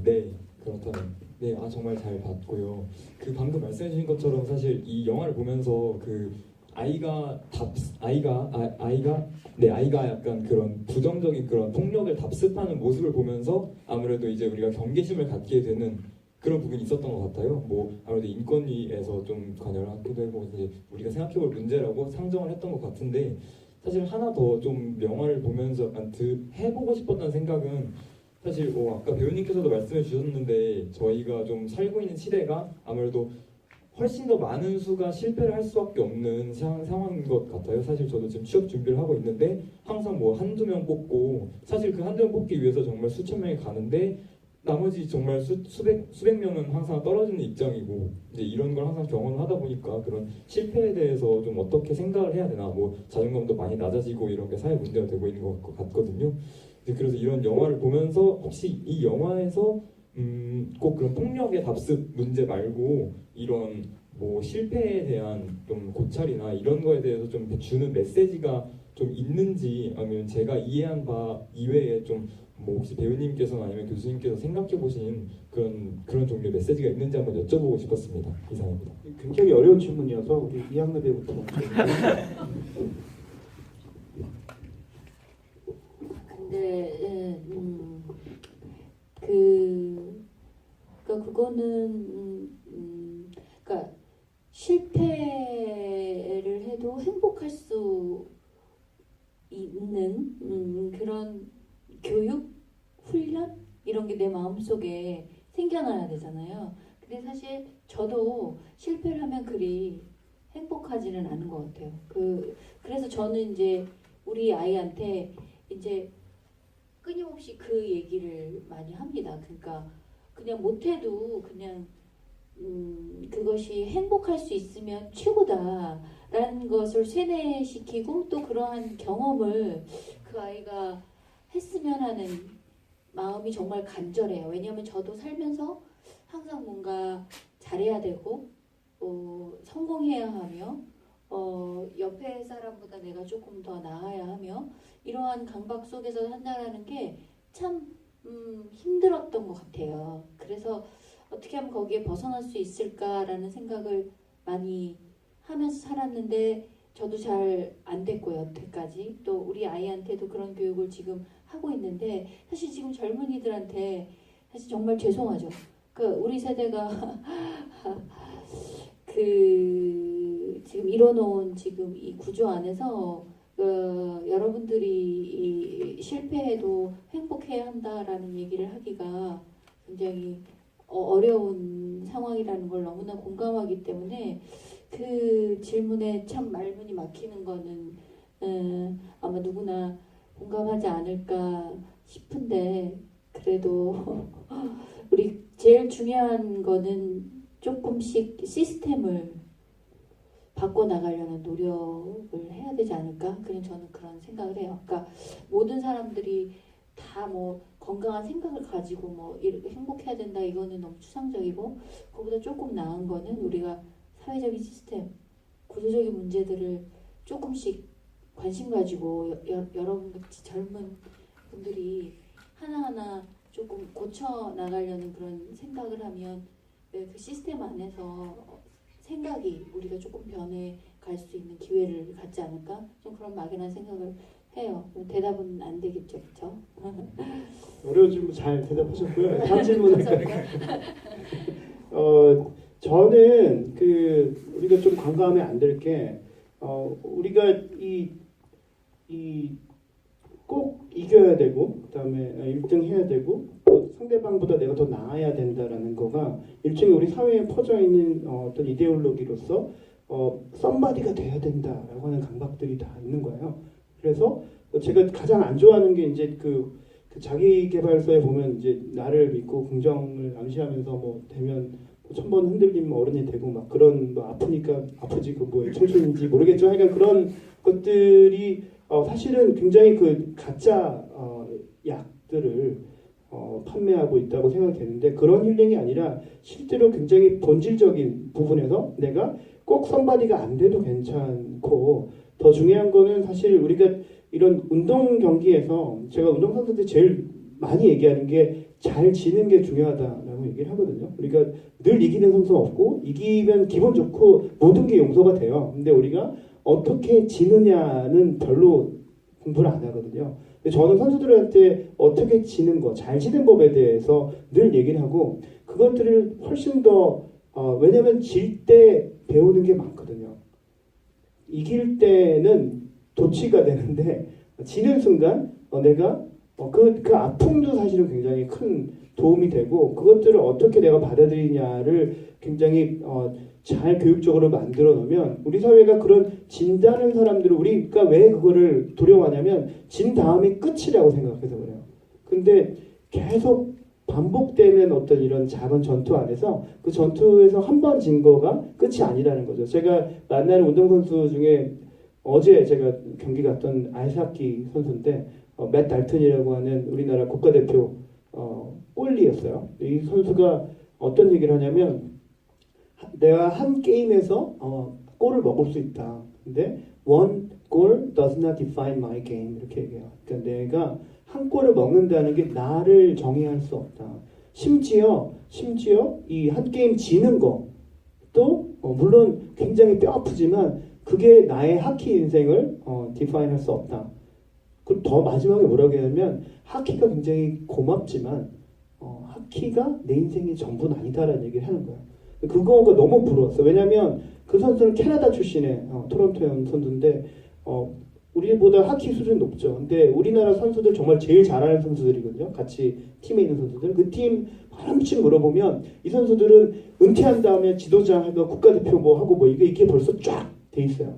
F: 네. 그렇다면 정말 잘 봤고요. 그 방금 말씀해주신 것처럼 사실 이 영화를 보면서 그 아이가 약간 그런 부정적인 그런 폭력을 답습하는 모습을 보면서 아무래도 이제 우리가 경계심을 갖게 되는 그런 부분이 있었던 것 같아요. 뭐 아무래도 인권위에서 좀 관여를 하기도 하고 이제 우리가 생각해볼 문제라고 상정을 했던 것 같은데 사실 하나 더 좀 영화를 보면서 약간 해보고 싶었던 생각은 사실 아까 배우님께서도 말씀해 주셨는데 저희가 좀 살고 있는 시대가 아무래도 훨씬 더 많은 수가 실패를 할 수밖에 없는 상황인 것 같아요. 사실 저도 지금 취업 준비를 하고 있는데 항상 뭐 한두 명 뽑고 사실 그 한두 명 뽑기 위해서 정말 수천 명이 가는데 나머지 정말 수백 명은 항상 떨어지는 입장이고 이제 이런 걸 항상 경험하다 보니까 그런 실패에 대해서 좀 어떻게 생각을 해야 되나 뭐 자존감도 많이 낮아지고 이런 게 사회 문제가 되고 있는 것 같거든요. 그래서 이런 영화를 보면서 혹시 이 영화에서 꼭 그런 폭력의 답습 문제 말고 이런 뭐 실패에 대한 좀 고찰이나 이런 거에 대해서 좀 주는 메시지가 좀 있는지 아니면 제가 이해한 바 이외에 좀 뭐 혹시 배우님께서나 아니면 교수님께서 생각해 보신 그런 종류의 메시지가 있는지 한번 여쭤보고 싶었습니다. 이상입니다.
A: 굉장히 어려운 질문이어서 우리 이학래 배우부터 먼저.
B: 근데 그러니까 그거는 그러니까 실패를 해도 행복할 수 있는 그런 교육, 훈련 이런 게 내 마음속에 생겨나야 되잖아요. 근데 사실 저도 실패를 하면 그리 행복하지는 않은 것 같아요. 그래서 저는 이제 우리 아이한테 이제 끊임없이 그 얘기를 많이 합니다. 그러니까 그냥 못해도 그냥 그것이 행복할 수 있으면 최고다라는 것을 세뇌시키고 또 그러한 경험을 그 아이가 했으면 하는 마음이 정말 간절해요. 왜냐하면 저도 살면서 항상 뭔가 잘해야 되고 성공해야 하며 옆에 사람보다 내가 조금 더 나아야 하며 이러한 강박 속에서 산다라는 게 참 힘들었던 것 같아요. 그래서 어떻게 하면 거기에 벗어날 수 있을까라는 생각을 많이 하면서 살았는데 저도 잘 안 됐고요, 여태까지. 또 우리 아이한테도 그런 교육을 지금 하고 있는데 사실 지금 젊은이들한테 사실 정말 죄송하죠. 우리 세대가 지금 이뤄놓은 지금 이 구조 안에서 여러분들이 이 실패해도 행복해야 한다라는 얘기를 하기가 굉장히 어려운 상황이라는 걸 너무나 공감하기 때문에 그 질문에 참 말문이 막히는 거는 아마 누구나 공감하지 않을까 싶은데 그래도 우리 제일 중요한 거는 조금씩 시스템을 바꿔나가려는 노력을 해야 되지 않을까? 그냥 저는 그런 생각을 해요. 그러니까 모든 사람들이 다 뭐 건강한 생각을 가지고 뭐 이렇게 행복해야 된다 이거는 너무 추상적이고 그보다 조금 나은 거는 우리가 사회적인 시스템, 구조적인 문제들을 조금씩 관심 가지고 여러분 같이 젊은 분들이 하나하나 조금 고쳐 나가려는 그런 생각을 하면 그 시스템 안에서 생각이 우리가 조금 변해 갈 수 있는 기회를 갖지 않을까? 좀 그런 막연한 생각을 해요. 대답은 안 되겠죠, 그렇죠?
A: 어려운 질문 잘 대답하셨고요. 다음 질문 할까요? 저는 우리가 좀 관가하면 안 될 게 우리가 꼭 이겨야 되고 그다음에 1등 해야 되고 또 상대방보다 내가 더 나아야 된다라는 거가 일종의 우리 사회에 퍼져 있는 어떤 이데올로기로서 썸바디가 돼야 된다라고 하는 강박들이 다 있는 거예요. 그래서 제가 가장 안 좋아하는 게 이제 그 자기 개발서에 보면 이제 나를 믿고 긍정을 암시하면서 뭐 되면 1000번 흔들리면 어른이 되고 막 그런 뭐 아프니까 아프지 그 뭐 청춘인지 모르겠죠. 하여간 그런 것들이 사실은 굉장히 그 가짜 약들을 판매하고 있다고 생각이 되는데 그런 힐링이 아니라 실제로 굉장히 본질적인 부분에서 내가 꼭 선바디가 안 돼도 괜찮고 더 중요한 거는 사실 우리가 이런 운동 경기에서 제가 운동선수들 제일 많이 얘기하는 게 잘 지는 게 중요하다라고 얘기를 하거든요. 우리가 늘 이기는 선수는 없고 이기면 기분 좋고 모든 게 용서가 돼요. 근데 우리가 어떻게 지느냐는 별로 공부를 안 하거든요. 근데 저는 선수들한테 어떻게 지는 거, 잘 지는 법에 대해서 늘 얘기를 하고 그것들을 훨씬 더 왜냐면 질 때 배우는 게 많거든요. 이길 때는 도취가 되는데 지는 순간 내가 그 아픔도 사실은 굉장히 큰 도움이 되고 그것들을 어떻게 내가 받아들이냐를 굉장히 잘 교육적으로 만들어 놓으면 우리 사회가 그런 진다는 사람들을 우리가 왜 그거를 두려워하냐면 진 다음이 끝이라고 생각해서 그래요. 근데 계속 반복되는 어떤 이런 작은 전투 안에서 그 전투에서 한 번 진 거가 끝이 아니라는 거죠. 제가 만나는 운동선수 중에 어제 제가 경기 갔던 아이스하키 선수인데 맷 달튼이라고 하는 우리나라 국가대표 골리였어요. 이 선수가 어떤 얘기를 하냐면 내가 한 게임에서 골을 먹을 수 있다. 근데 one goal does not define my game 이렇게 얘기해요. 그러니까 내가 한 골을 먹는다는 게 나를 정의할 수 없다. 심지어 이 한 게임 지는 것도 물론 굉장히 뼈 아프지만 그게 나의 하키 인생을 디파인할 수 없다. 그리고 더 마지막에 뭐라고 하냐면 하키가 굉장히 고맙지만 하키가 내 인생의 전부는 아니다라는 얘기를 하는 거예요. 그거가 너무 부러웠어. 왜냐하면 그 선수는 캐나다 출신의 토론토형 선수인데 우리보다 하키 수준이 높죠. 근데 우리나라 선수들 정말 제일 잘하는 선수들이거든요. 같이 팀에 있는 선수들. 그 팀 한번씩 물어보면 이 선수들은 은퇴한 다음에 지도자 하고 국가대표 뭐 하고 뭐 이게 벌써 쫙 돼 있어요.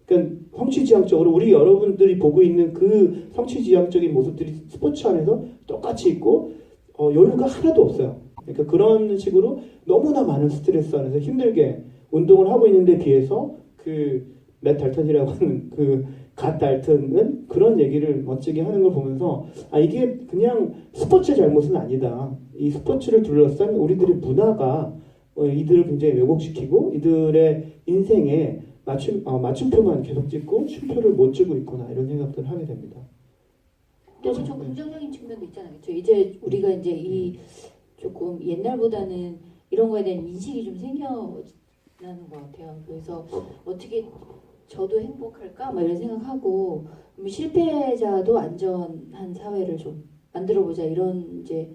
A: 그러니까 성취지향적으로 우리 여러분들이 보고 있는 그 성취지향적인 모습들이 스포츠 안에서 똑같이 있고 여유가 하나도 없어요. 그러니까 그런 식으로 너무나 많은 스트레스 안에서 힘들게 운동을 하고 있는데 비해서 그 맷 달튼이라고 하는 그 갓 달튼은 그런 얘기를 멋지게 하는 걸 보면서 이게 그냥 스포츠의 잘못은 아니다. 이 스포츠를 둘러싼 우리들의 문화가 이들을 굉장히 왜곡시키고 이들의 인생에 맞춤표만 계속 찍고 쉼표를 못 주고 있구나 이런 생각들을 하게 됩니다.
B: 그리고 좀 긍정적인 측면도 있잖아요. 그렇죠? 이제 우리가 이제 이 조금 옛날보다는 이런 거에 대한 인식이 좀 생겨나는 것 같아요. 그래서 어떻게 저도 행복할까? 막 이런 생각하고 실패자도 안전한 사회를 좀 만들어보자 이런 이제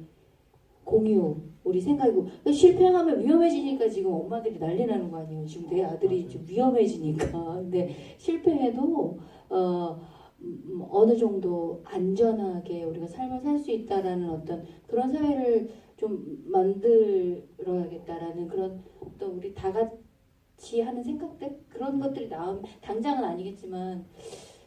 B: 공유 우리 생각이고 실패하면 위험해지니까 지금 엄마들이 난리 나는 거 아니에요. 지금 내 아들이 좀 위험해지니까. 근데 실패해도 어느 정도 안전하게 우리가 삶을 살 수 있다라는 어떤 그런 사회를 좀 만들어야겠다라는 그런 또 우리 다 같이 하는 생각들 그런 것들이 당장은 아니겠지만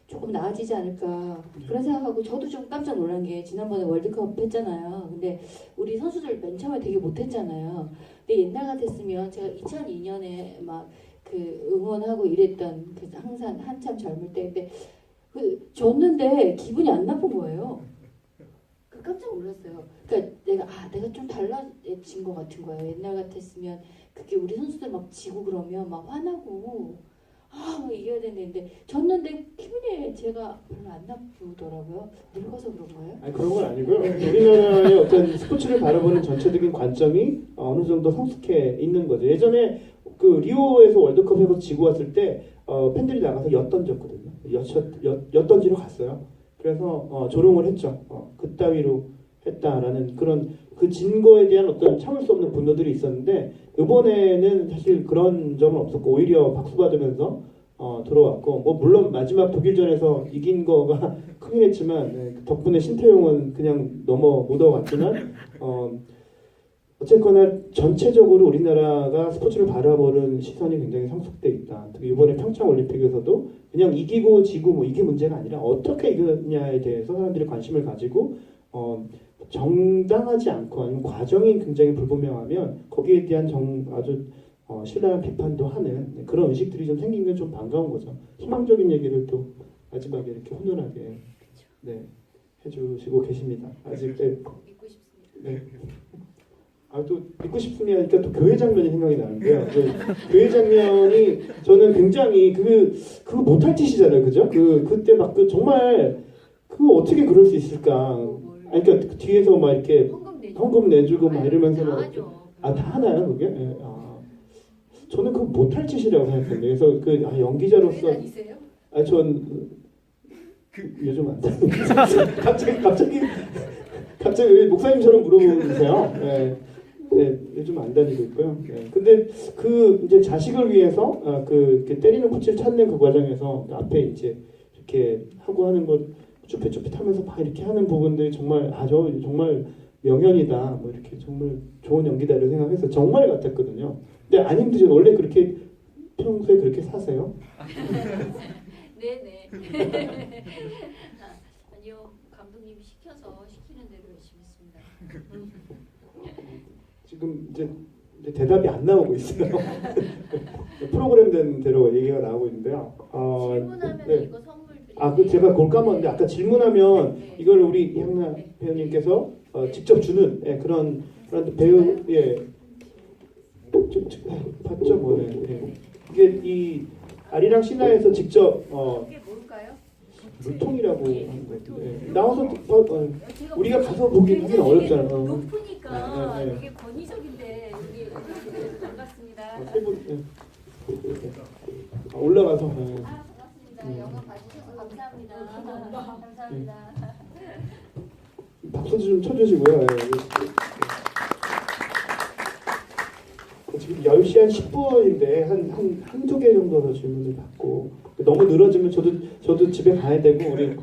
B: 조금 나아지지 않을까 그런 생각하고 저도 좀 깜짝 놀란 게 지난번에 월드컵 했잖아요. 근데 우리 선수들 맨 처음에 되게 못했잖아요. 근데 옛날 같았으면 제가 2002년에 막 그 응원하고 이랬던 그 항상 한참 젊을 때 근데 졌는데 기분이 안 나쁜 거예요. 깜짝 놀랐어요. 그러니까 내가 좀 달라진 것 같은 거예요. 옛날 같았으면 그게 우리 선수들 막 지고 그러면 막 화나고 막 이겨야 되는데 졌는데 기분이 제가 별로 안 나쁘더라고요. 늙어서 그런 거예요?
A: 아니 그런 건 아니고요. 우리나라의 어떤 스포츠를 바라보는 전체적인 관점이 어느 정도 성숙해 있는 거죠. 예전에 그 리오에서 월드컵에서 지고 왔을 때 팬들이 나가서 엿 던졌거든요. 엿 던지러 갔어요. 그래서 조롱을 했죠. 그따위로 했다라는 그런 그 진 거에 대한 어떤 참을 수 없는 분노들이 있었는데 이번에는 사실 그런 점은 없었고 오히려 박수 받으면서 들어왔고 뭐 물론 마지막 독일전에서 이긴 거가 크긴 했지만 덕분에 신태용은 그냥 넘어 묻어왔지만 어쨌거나 전체적으로 우리나라가 스포츠를 바라보는 시선이 굉장히 성숙돼 있다. 특히 이번에 평창 올림픽에서도 그냥 이기고 지고 뭐 이게 문제가 아니라 어떻게 이겼냐에 대해서 사람들이 관심을 가지고 정당하지 않고 아니면 과정이 굉장히 불분명하면 거기에 대한 아주 신랄한 비판도 하는 그런 의식들이 좀 생긴 게 좀 반가운 거죠. 희망적인 얘기를 또 마지막에 이렇게 훈훈하게 해주시고 계십니다. 아직
B: 믿고 싶습니다.
A: 네. 또 믿고 싶으면 하니까 또 교회 장면이 생각이 나는데요. 교회 장면이 저는 굉장히 그거 못할 짓이잖아요, 그죠? 그때 막 정말 그거 어떻게 그럴 수 있을까? 아니, 그러니까 그 뒤에서 막 이렇게 헌금 내주고 막 이러면서
B: 다
A: 막
B: 하죠.
A: 다 하나요, 그게? 예, 저는 그거 못할 짓이라고 생각했는데 그래서 연기자로서
B: 교회 다니세요?
A: 전 요즘 안 다니고 갑자기 왜 목사님처럼 물어보세요? 요즘 안 다니고 있고요. 근데 이제 자식을 위해서 이렇게 때리는 코치를 찾는 그 과정에서 앞에 이제 이렇게 하고 하는 거 쭈뼛쭈뼛하면서 막 이렇게 하는 부분들이 정말 저 정말 명연이다. 뭐 이렇게 정말 좋은 연기다를 생각해서 정말 같았거든요. 근데 안 힘드죠. 원래 그렇게 평소에 그렇게 사세요?
B: 네네. 아니요, 감독님이 시키는 대로 열심히 했습니다.
A: 지금 이제 대답이 안 나오고 있어요. 프로그램 된 대로 얘기가 나오고 있는데요.
B: 질문하면
A: 네.
B: 이거 선물 드릴게요.
A: 제가 그걸 까먹었는데 아까 질문하면
B: 네.
A: 이걸 우리 이향나 배우님께서 직접 주는 그런 배우 봤죠 뭐예요. 이게 이 아리랑 신화에서 직접
B: 이게 뭘까요?
A: 물통이라고 하는
B: 물통.
A: 거예요. 나와서
B: 제가
A: 우리가 가서 보긴 하긴 어렵잖아요.
B: 높으니까
A: 네.
B: 이게 권위적인데 이게 반갑습니다.
A: 세분 올라가서
B: 반갑습니다. 영화 봐주셔서 감사합니다. 감사합니다.
A: 박수 좀 쳐주시고요. 지금 10시 한 10분인데 한두 개 정도 더 질문을 받고 너무 늘어지면 저도 집에 가야 되고 우리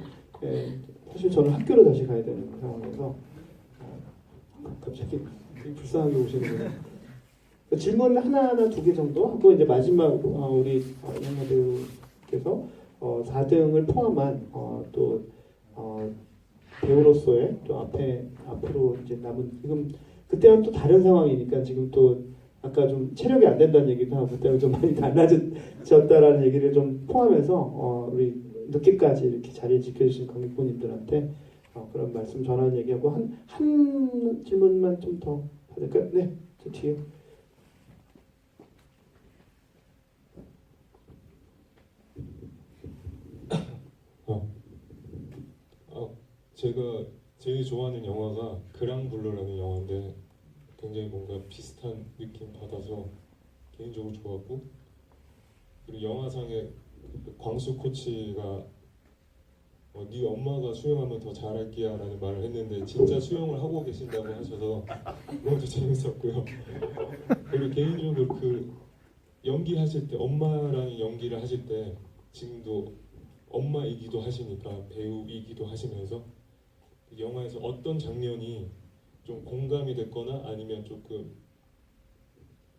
A: 사실 저는 학교로 다시 가야 되는 상황에서 갑자기 되게 불쌍하게 오시는 거예요. 질문 하나나 두 개 정도 하고 이제 마지막 우리 이향나 배우께서 4등을 포함한 또 배우로서의 또 앞으로 이제 남은 지금 그때는 또 다른 상황이니까 지금 또 아까 좀 체력이 안 된다는 얘기도 하고 그때는 좀 많이 달라졌다라는 얘기를 좀 포함해서 우리 늦게까지 이렇게 자리를 지켜주신 관객분님들한테 그런 말씀 전하는 얘기하고 한 질문만 좀 더 받을까요? 네, 저 뒤에.
G: 제가 제일 좋아하는 영화가 그랑블루라는 영화인데 굉장히 뭔가 비슷한 느낌 받아서 개인적으로 좋았고 그리고 영화상에 광수 코치가 네 엄마가 수영하면 더 잘할게야 라는 말을 했는데 진짜 수영을 하고 계신다고 하셔서 너무 재밌었고요. 그리고 개인적으로 그 연기하실 때 엄마라는 연기를 하실 때 지금도 엄마이기도 하시니까 배우이기도 하시면서 영화에서 어떤 장면이 좀 공감이 됐거나 아니면 조금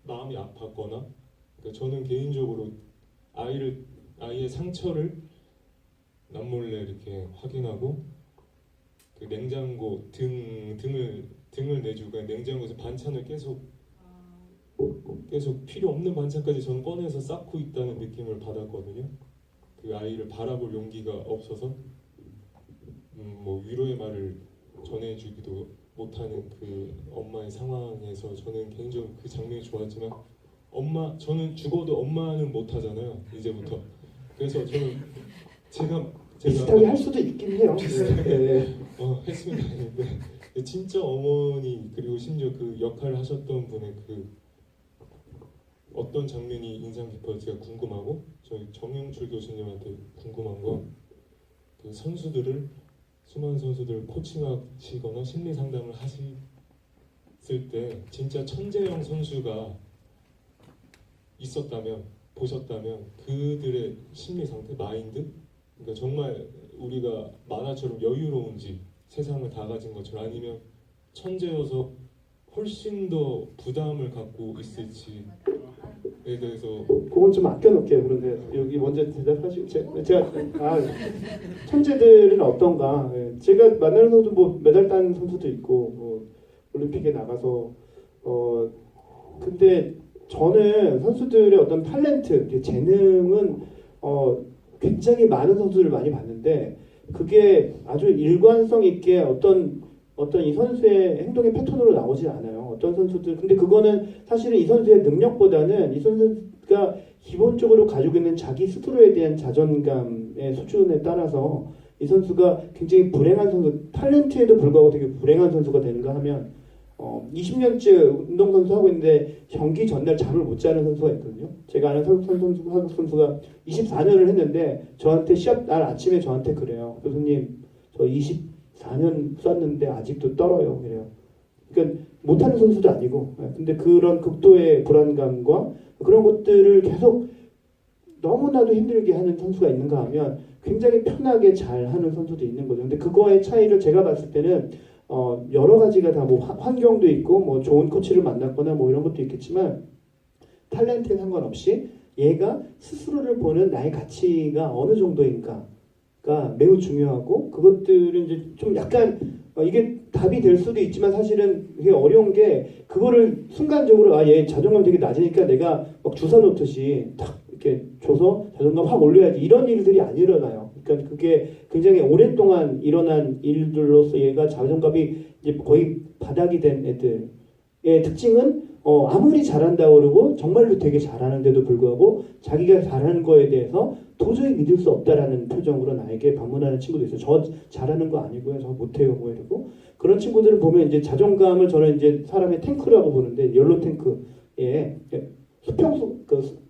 G: 마음이 아팠거나 그러니까 저는 개인적으로 아이의 상처를 남몰래 이렇게 확인하고 그 냉장고 등을 내주고 그냥 냉장고에서 반찬을 계속 필요 없는 반찬까지 저는 꺼내서 쌓고 있다는 느낌을 받았거든요. 그 아이를 바라볼 용기가 없어서 뭐 위로의 말을 전해주기도 못하는 그 엄마의 상황에서 저는 개인적으로 그 장면이 좋았지만 저는 죽어도 엄마는 못하잖아요 이제부터. 그래서 저는 제가
A: 비슷하게 할 수도 있긴 해요. 네.
G: 했으면 하는데 진짜 어머니 그리고 심지어 그 역할을 하셨던 분의 그 어떤 장면이 인상 깊었지가 궁금하고 저희 정영출 교수님한테 궁금한 건 그 선수들을 수많은 선수들 코칭하시거나 심리 상담을 하셨을 때 진짜 천재형 선수가 있었다면 보셨다면 그들의 심리 상태, 마인드 그러니까 정말 우리가 만화처럼 여유로운지 세상을 다 가진 것처럼 아니면 천재여서 훨씬 더 부담을 갖고 있을지에 대해서
A: 그건 좀 아껴놓을게요. 그런데 여기 먼저 대답하시고 제가 천재들은 어떤가? 예, 제가 만나는 선수 뭐 메달 따는 선수도 있고 뭐 올림픽에 나가서 근데 저는 선수들의 어떤 탤런트, 재능은 굉장히 많은 선수를 많이 봤는데 그게 아주 일관성 있게 어떤 이 선수의 행동의 패턴으로 나오지 않아요. 어떤 선수들 근데 그거는 사실은 이 선수의 능력보다는 이 선수가 기본적으로 가지고 있는 자기 스스로에 대한 자존감의 수준에 따라서 이 선수가 굉장히 불행한 선수, 탤런트에도 불구하고 되게 불행한 선수가 되는가 하면 20년째 운동선수 하고 있는데 경기 전날 잠을 못 자는 선수가 있거든요. 제가 아는 한국 선수가 24년을 했는데 저한테 시합 날 아침에 저한테 그래요. 교수님 저 24년 썼는데 아직도 떨어요. 그래요. 그러니까 못하는 선수도 아니고 근데 그런 극도의 불안감과 그런 것들을 계속 너무나도 힘들게 하는 선수가 있는가 하면 굉장히 편하게 잘 하는 선수도 있는 거죠. 근데 그거의 차이를 제가 봤을 때는 여러 가지가 다 뭐 환경도 있고 뭐 좋은 코치를 만났거나 뭐 이런 것도 있겠지만 탤런트에 상관없이 얘가 스스로를 보는 나의 가치가 어느 정도인가가 매우 중요하고 그것들은 이제 좀 약간 이게 답이 될 수도 있지만 사실은 되게 어려운 게 그거를 순간적으로 얘 자존감 되게 낮으니까 내가 막 주사 놓듯이 탁 이렇게 줘서 자존감 확 올려야지 이런 일들이 안 일어나요. 그러니까 그게 굉장히 오랫동안 일어난 일들로서 얘가 자존감이 이제 거의 바닥이 된 애들의 특징은 아무리 잘한다고 그러고 정말로 되게 잘하는데도 불구하고 자기가 잘하는 거에 대해서 도저히 믿을 수 없다라는 표정으로 나에게 방문하는 친구도 있어요. 저 잘하는 거 아니고요. 저 못해요. 뭐 이러고 그런 친구들을 보면 이제 자존감을 저는 이제 사람의 탱크라고 보는데 연료 탱크에 수평수,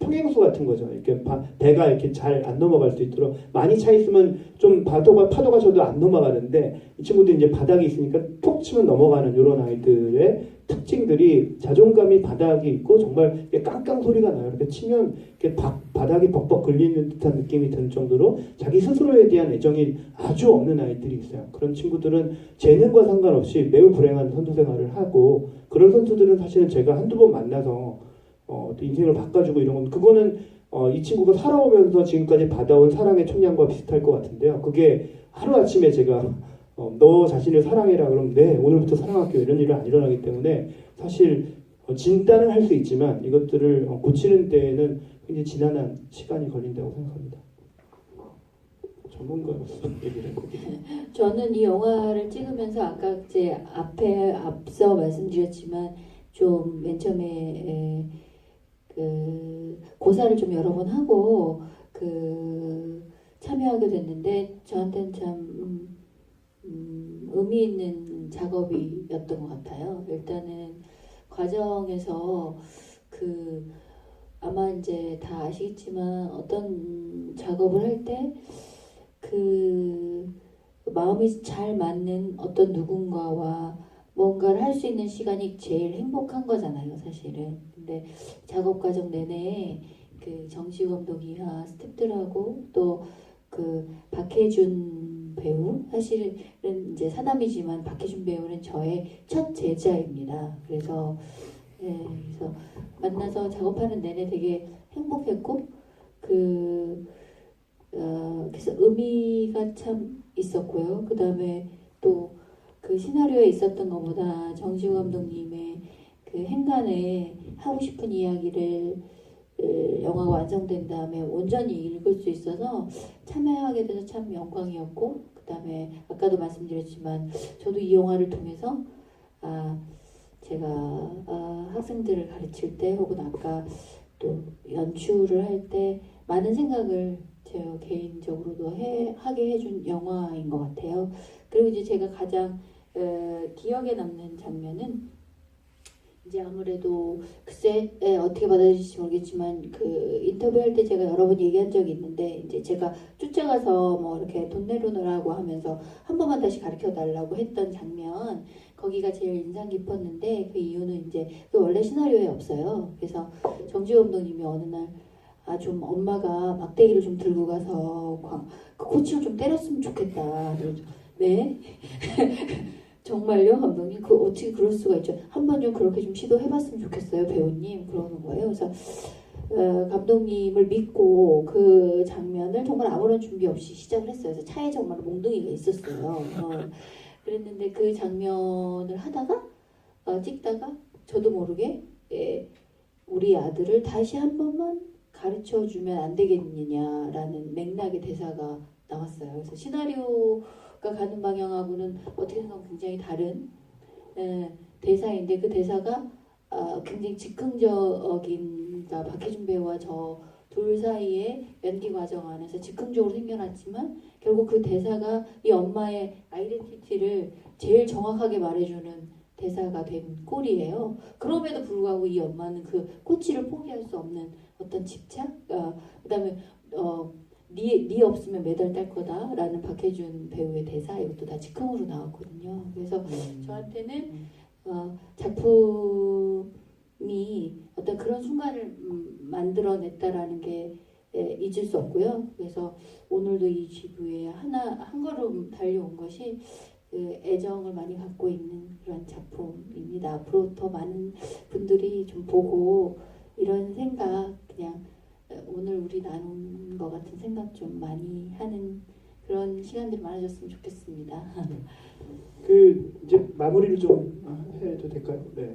A: 평행수 같은 거죠. 이렇게 배가 이렇게 잘 안 넘어갈 수 있도록 많이 차 있으면 좀 파도가 쳐도 안 넘어가는데 이 친구들이 이제 바닥이 있으니까 톡 치면 넘어가는 이런 아이들의 특징들이 자존감이 바닥이 있고 정말 깡깡 소리가 나요. 이렇게 치면 이렇게 바닥이 벅벅 걸리는 듯한 느낌이 드는 정도로 자기 스스로에 대한 애정이 아주 없는 아이들이 있어요. 그런 친구들은 재능과 상관없이 매우 불행한 선수 생활을 하고 그런 선수들은 사실은 제가 한두 번 만나서 또 인생을 바꿔주고 이런 건 그거는 이 친구가 살아오면서 지금까지 받아온 사랑의 총량과 비슷할 것 같은데요. 그게 하루아침에 제가 너 자신을 사랑해라 그러면 네 오늘부터 사랑할게요 이런 일은 안 일어나기 때문에 사실 진단은 할 수 있지만 이것들을 고치는 데에는 굉장히 지난한 시간이 걸린다고 생각합니다. 전문가로서 얘기를 했거든요.
B: 저는 이 영화를 찍으면서 아까 제 앞서 말씀드렸지만 좀 맨 처음에 그 고사를 좀 여러 번 하고 참여하게 됐는데 저한테는 참 의미 있는 작업이었던 것 같아요. 일단은 과정에서 아마 이제 다 아시겠지만 어떤 작업을 할 때 마음이 잘 맞는 어떤 누군가와 뭔가를 할 수 있는 시간이 제일 행복한 거잖아요, 사실은. 근데 작업 과정 내내 정지우 감독이와 스태프들하고 또 박해준 배우, 사실은 이제 사담이지만 박해준 배우는 저의 첫 제자입니다. 그래서 만나서 작업하는 내내 되게 행복했고 그래서 의미가 참 있었고요. 그 다음에 또 시나리오에 있었던 것보다 정지우 감독님의 행간에 하고 싶은 이야기를 영화가 완성된 다음에 온전히 읽을 수 있어서 참여하게 돼서 참 영광이었고 그 다음에 아까도 말씀드렸지만 저도 이 영화를 통해서 제가 학생들을 가르칠 때 혹은 아까 또 연출을 할 때 많은 생각을 제가 개인적으로도 하게 해준 영화인 것 같아요. 그리고 이제 제가 가장 기억에 남는 장면은 이제 아무래도 글쎄 어떻게 받아들일지 모르겠지만 그 인터뷰할 때 제가 여러 번 얘기한 적이 있는데 이제 제가 쫓아가서 뭐 이렇게 돈 내놓으라고 하면서 한 번만 다시 가르쳐 달라고 했던 장면 거기가 제일 인상 깊었는데 그 이유는 이제 그 원래 시나리오에 없어요. 그래서 정지호 감독님이 어느 날 아 좀 엄마가 막대기를 좀 들고 가서 그 코치를 좀 때렸으면 좋겠다. 그래서 네. 정말요, 감독님? 그 어떻게 그럴 수가 있죠? 한번 좀 그렇게 좀 시도해봤으면 좋겠어요, 배우님. 그러는 거예요. 그래서 감독님을 믿고 그 장면을 정말 아무런 준비 없이 시작을 했어요. 그래서 차에 정말 몽둥이가 있었어요. 그랬는데 그 장면을 하다가 찍다가 저도 모르게 우리 아들을 다시 한 번만 가르쳐주면 안 되겠느냐라는 맥락의 대사가 나왔어요. 그래서 시나리오가 가는 방향하고는 어떻게 생각하면 굉장히 다른 대사인데 그 대사가 굉장히 즉흥적인 그러니까 박해준 배우와 저 둘 사이의 연기 과정 안에서 즉흥적으로 생겨났지만 결국 그 대사가 이 엄마의 아이덴티티를 제일 정확하게 말해주는 대사가 된 꼴이에요. 그럼에도 불구하고 이 엄마는 그 코치를 포기할 수 없는 어떤 집착, 그다음에 네 없으면 메달 딸 거다라는 박해준 배우의 대사 이것도 다 즉흥으로 나왔거든요. 그래서 저한테는 작품이 어떤 그런 순간을 만들어냈다라는 게 잊을 수 없고요. 그래서 오늘도 이 GV에 한 걸음 달려온 것이 그 애정을 많이 갖고 있는 그런 작품입니다. 앞으로 더 많은 분들이 좀 보고 이런 생각 그냥 오늘 우리 나눈 것 같은 생각 좀 많이 하는 그런 시간들이 많아졌으면 좋겠습니다.
A: 그 이제 마무리를 좀 해도 될까요? 네.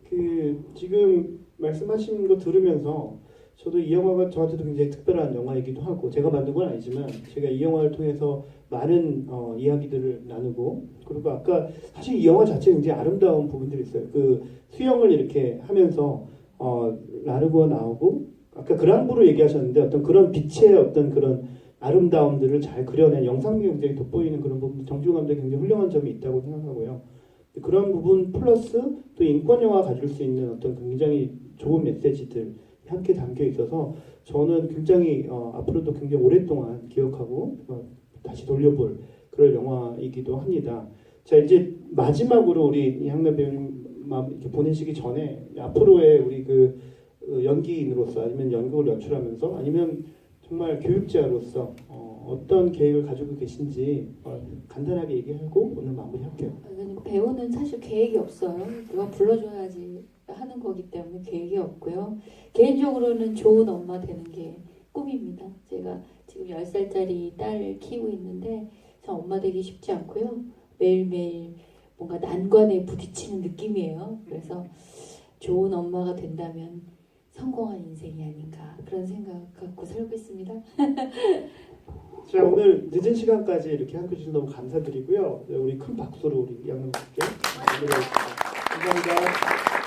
A: 그 지금 말씀하신 거 들으면서 저도 이 영화가 저한테도 굉장히 특별한 영화이기도 하고 제가 만든 건 아니지만 제가 이 영화를 통해서 많은 이야기들을 나누고 그리고 아까 사실 이 영화 자체에 굉장히 아름다운 부분들이 있어요. 그 수영을 이렇게 하면서 나르고 나오고 아까 그랑브로 얘기하셨는데 어떤 그런 빛의 어떤 그런 아름다움들을 잘 그려낸 영상미 굉장히 돋보이는 그런 부분 정지호 감독이 굉장히 훌륭한 점이 있다고 생각하고요. 그런 부분 플러스 또 인권 영화가 가질 수 있는 어떤 굉장히 좋은 메시지들 함께 담겨 있어서 저는 굉장히 앞으로도 굉장히 오랫동안 기억하고 다시 돌려볼 그런 영화이기도 합니다. 자 이제 마지막으로 우리 이향남 배우님 이렇게 보내시기 전에 앞으로의 우리 그 연기인으로서 아니면 연극을 연출하면서 아니면 정말 교육자로서 어떤 계획을 가지고 계신지 간단하게 얘기하고 오늘 마무리할게요.
B: 배우는 사실 계획이 없어요. 누가 불러줘야지 하는 거기 때문에 계획이 없고요. 개인적으로는 좋은 엄마 되는 게 꿈입니다. 제가 지금 10살짜리 딸을 키우고 있는데 참 엄마 되기 쉽지 않고요. 매일매일 뭔가 난관에 부딪히는 느낌이에요. 그래서 좋은 엄마가 된다면 성공한 인생이 아닌가 그런 생각 갖고 살고 있습니다.
A: 자 오늘 늦은 시간까지 이렇게 함께 해주셔서 너무 감사드리고요. 우리 큰 박수로 우리 양남 씨께 감사합니다.